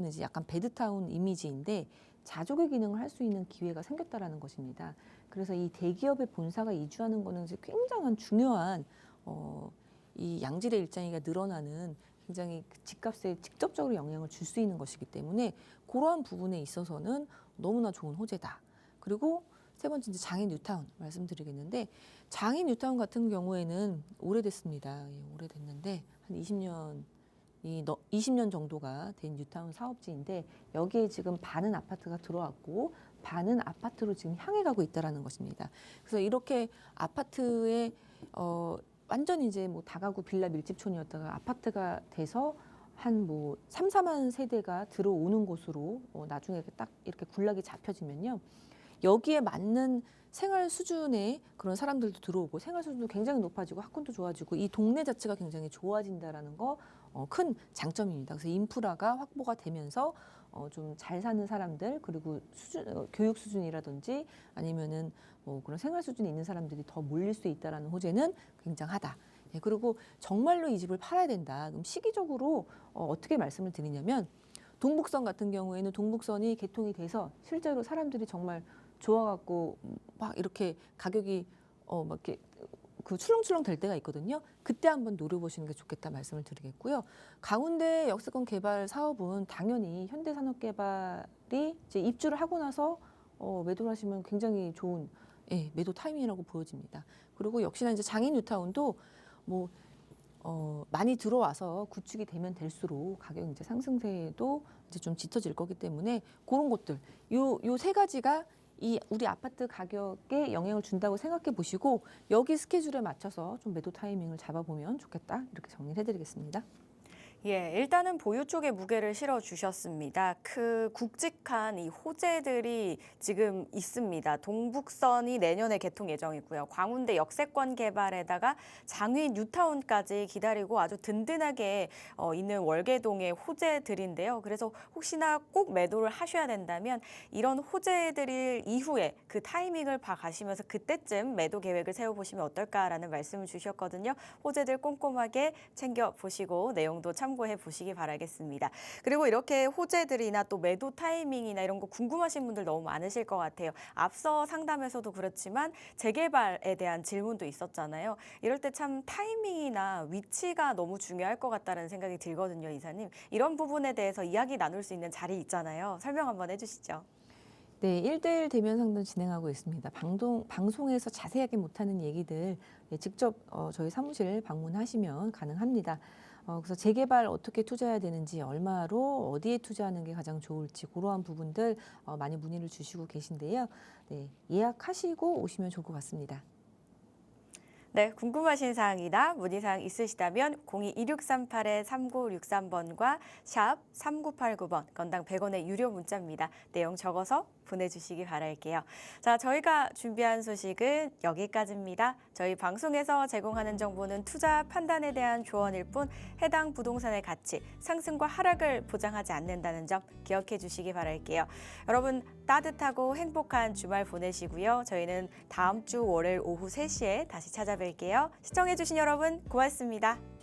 이제 약간 베드타운 이미지인데 자족의 기능을 할 수 있는 기회가 생겼다라는 것입니다. 그래서 이 대기업의 본사가 이주하는 거는 이제 굉장한 중요한 이 양질의 일자리가 늘어나는 굉장히 집값에 직접적으로 영향을 줄 수 있는 것이기 때문에 그러한 부분에 있어서는 너무나 좋은 호재다. 그리고 세 번째 이제 장인 뉴타운 말씀드리겠는데 장인 뉴타운 같은 경우에는 오래됐습니다. 오래됐는데 한 20년 정도가 된 뉴타운 사업지인데 여기에 지금 반은 아파트가 들어왔고 반은 아파트로 지금 향해 가고 있다라는 것입니다. 그래서 이렇게 아파트에 완전 이제 뭐 다가구 빌라 밀집촌이었다가 아파트가 돼서 한 뭐 3, 4만 세대가 들어오는 곳으로 나중에 딱 이렇게 군락이 잡혀지면요. 여기에 맞는 생활 수준의 그런 사람들도 들어오고 생활 수준도 굉장히 높아지고 학군도 좋아지고 이 동네 자체가 굉장히 좋아진다라는 거 큰 장점입니다. 그래서 인프라가 확보가 되면서 좀 잘 사는 사람들 그리고 교육 수준이라든지 아니면은 뭐 그런 생활 수준이 있는 사람들이 더 몰릴 수 있다라는 호재는 굉장하다. 그리고 정말로 이 집을 팔아야 된다. 그럼 시기적으로 어떻게 말씀을 드리냐면 동북선 같은 경우에는 동북선이 개통이 돼서 실제로 사람들이 정말 좋아갖고 막 이렇게 가격이 막 이렇게 그 출렁출렁 될 때가 있거든요. 그때 한번 노려보시는 게 좋겠다 말씀을 드리겠고요. 강운대 역세권 개발 사업은 당연히 현대산업개발이 이제 입주를 하고 나서 매도를 하시면 굉장히 좋은 매도 타이밍이라고 보여집니다. 그리고 역시나 이제 장인 뉴타운도 뭐 많이 들어와서 구축이 되면 될수록 가격 이제 상승세도 이제 좀 짙어질 거기 때문에 그런 것들 요 세 가지가 이 우리 아파트 가격에 영향을 준다고 생각해 보시고 여기 스케줄에 맞춰서 좀 매도 타이밍을 잡아보면 좋겠다 이렇게 정리를 해드리겠습니다. 예, 일단은 보유 쪽에 무게를 실어 주셨습니다. 그 굵직한 이 호재들이 지금 있습니다. 동북선이 내년에 개통 예정이고요. 광운대 역세권 개발에다가 장위 뉴타운까지 기다리고 아주 든든하게 있는 월계동의 호재들인데요. 그래서 혹시나 꼭 매도를 하셔야 된다면 이런 호재들이 이후에 그 타이밍을 봐가시면서 그때쯤 매도 계획을 세워보시면 어떨까라는 말씀을 주셨거든요. 호재들 꼼꼼하게 챙겨보시고 내용도 참고해 보시기 바라겠습니다. 그리고 이렇게 호재들이나 또 매도 타이밍이나 이런 거 궁금하신 분들 너무 많으실 것 같아요. 앞서 상담에서도 그렇지만 재개발에 대한 질문도 있었잖아요. 이럴 때 참 타이밍이나 위치가 너무 중요할 것 같다는 생각이 들거든요, 이사님. 이런 부분에 대해서 이야기 나눌 수 있는 자리 있잖아요. 설명 한번 해주시죠. 네, 1대1 대면 상담 진행하고 있습니다. 방송에서 자세하게 못하는 얘기들 직접 저희 사무실 방문하시면 가능합니다. 그래서 재개발 어떻게 투자해야 되는지, 얼마로 어디에 투자하는 게 가장 좋을지 그러한 부분들 많이 문의를 주시고 계신데요. 네, 예약하시고 오시면 좋을 것 같습니다. 네, 궁금하신 사항이나 문의사항 있으시다면 02-2638-3963번과 샵 3989번, 건당 100원의 유료 문자입니다. 내용 적어서 보내주시기 바랄게요. 자, 저희가 준비한 소식은 여기까지입니다. 저희 방송에서 제공하는 정보는 투자 판단에 대한 조언일 뿐 해당 부동산의 가치, 상승과 하락을 보장하지 않는다는 점 기억해 주시기 바랄게요. 여러분 따뜻하고 행복한 주말 보내시고요. 저희는 다음 주 월요일 오후 3시에 다시 찾아뵐게요. 시청해 주신 여러분 고맙습니다.